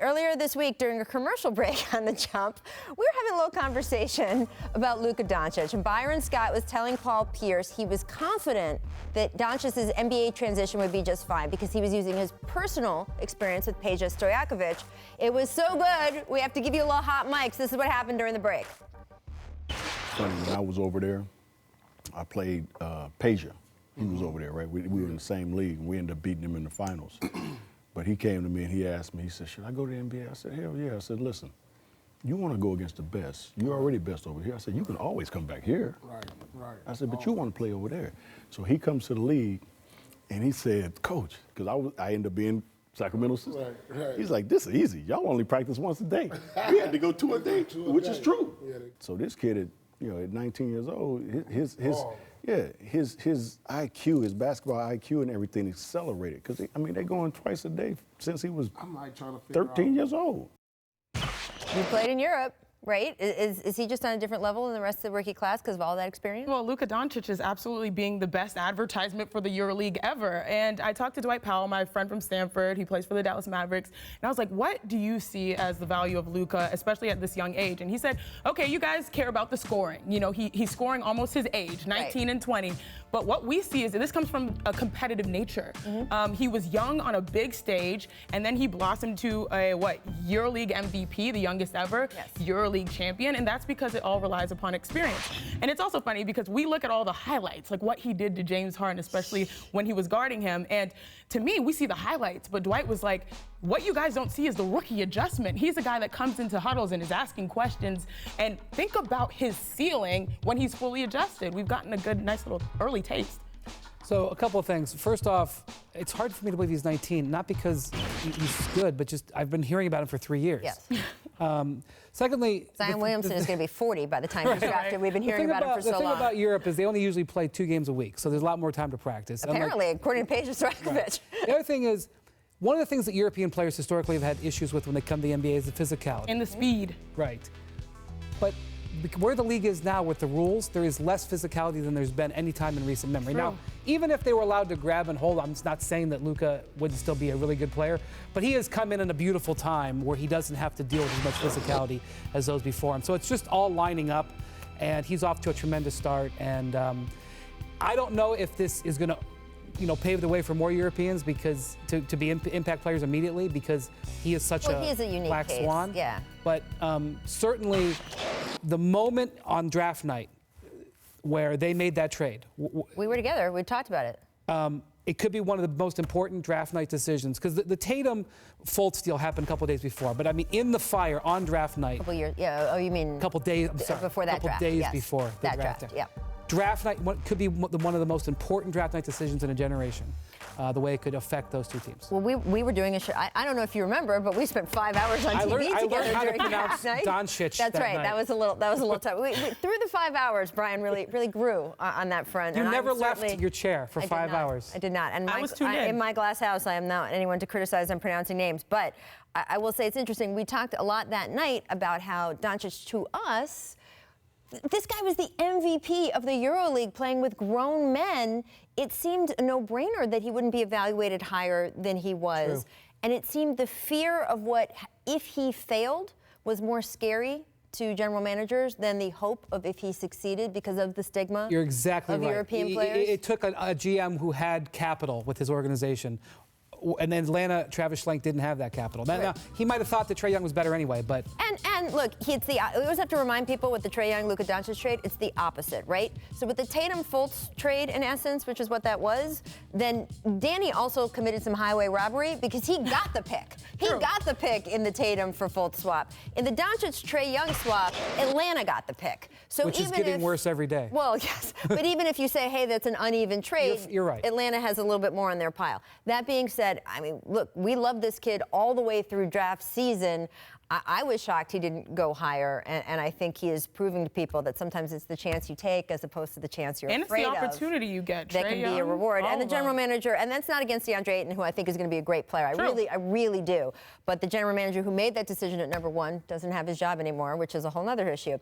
earlier this week during a commercial break on The Jump, we were having a little conversation about Luka Doncic, and Byron Scott was telling Paul Pierce he was confident that Doncic's NBA transition would be just fine because he was using his personal experience with Peja Stojakovic. It was so good, we have to give you a little hot mics. This is what happened during the break. Funny, when I was over there, I played Peja. He was over there, right? We were in the same league, and we ended up beating him in the finals. But he came to me and he asked me, he said, should I go to the NBA? I said, hell yeah. I said, listen, you want to go against the best. You're already best over here. I said, you can always come back here. Right. I said, but you want to play over there. So he comes to the league and he said, coach, because I ended up being Sacramento assistant. Right. He's like, this is easy. Y'all only practice once a day. We had to go two a day, which is true. Yeah, So this kid, at 19 years old, his IQ, his basketball IQ and everything accelerated. Because, they're going twice a day since he was I'm like trying to figure 13 years old. You played in Europe, right? Is he just on a different level than the rest of the rookie class because of all that experience? Well, Luka Doncic is absolutely being the best advertisement for the EuroLeague ever. And I talked to Dwight Powell, my friend from Stanford. He plays for the Dallas Mavericks. And I was like, what do you see as the value of Luka, especially at this young age? And he said, okay, you guys care about the scoring. He's scoring almost his age, 19 and 20. But what we see is that this comes from a competitive nature. Mm-hmm. He was young on a big stage, and then he blossomed to a, EuroLeague MVP, the youngest ever, yes. EuroLeague champion, and that's because it all relies upon experience. And it's also funny because we look at all the highlights, like what he did to James Harden, especially when he was guarding him. And to me, we see the highlights, but Dwight was like, what you guys don't see is the rookie adjustment. He's a guy that comes into huddles and is asking questions. And think about his ceiling when he's fully adjusted. We've gotten a good, nice little early taste. So a couple of things. First off, it's hard for me to believe he's 19, not because he's good, but just I've been hearing about him for 3 years. Yes. Secondly, Zion Williamson is going to be 40 by the time he's drafted. We've been hearing about him for so long. The thing about Europe is they only usually play 2 games a week, so there's a lot more time to practice. Apparently, according to Peja Stojakovic. Right. The other thing is, one of the things that European players historically have had issues with when they come to the NBA is the physicality. And the speed. Right. But where the league is now with the rules, there is less physicality than there's been any time in recent memory. True. Now, even if they were allowed to grab and hold, I'm not saying that Luka wouldn't still be a really good player, but he has come in a beautiful time where he doesn't have to deal with as much physicality as those before him. So it's just all lining up, and he's off to a tremendous start. And I don't know if this is going to pave the way for more Europeans because to be impact players immediately because he is such he is a unique black case. swan. Yeah. But certainly the moment on draft night where they made that trade. We were together. We talked about it. It could be one of the most important draft night decisions because the Tatum Fultz deal happened a couple days before. But in the fire on draft night. A couple years. Yeah. Oh, you mean? A couple days. I'm sorry. Before that draft. A couple days yes. before the draft. Yeah. Draft night could be one of the most important draft night decisions in a generation. The way it could affect those two teams. Well, we were doing a show. I don't know if you remember, but we spent 5 hours on TV together how during to pronounce draft night. Doncic. That's right. Night. That was a little tough. Through the 5 hours, Brian really grew on that front. You and never left your chair for 5 hours. I did not. And I was tuned in. In my glass house, I am not anyone to criticize on pronouncing names. But I will say it's interesting. We talked a lot that night about how Doncic to us. This guy was the MVP of the EuroLeague playing with grown men. It seemed a no-brainer that he wouldn't be evaluated higher than he was. True. And it seemed the fear of what if he failed was more scary to general managers than the hope of if he succeeded because of the stigma You're exactly of right. European players. It took a GM who had capital with his organization. And then Atlanta, Travis Schlenk didn't have that capital. Now, he might have thought that Trae Young was better anyway, but... And look, we always have to remind people with the Trae Young, Luka Doncic trade, it's the opposite, right? So with the Tatum-Fultz trade, in essence, which is what that was, then Danny also committed some highway robbery because he got the pick. He got the pick in the Tatum for Fultz swap. In the Doncic-Trae Young swap, Atlanta got the pick. So which is getting worse every day. Well, yes. But even if you say, hey, that's an uneven trade, you're right. Atlanta has a little bit more on their pile. That being said, look, we love this kid all the way through draft season. I was shocked he didn't go higher, and I think he is proving to people that sometimes it's the chance you take as opposed to the chance you're afraid of. And it's the opportunity you get. That can be a reward. And the general manager, and that's not against DeAndre Ayton, who I think is going to be a great player. I really do. But the general manager who made that decision at number 1 doesn't have his job anymore, which is a whole other issue.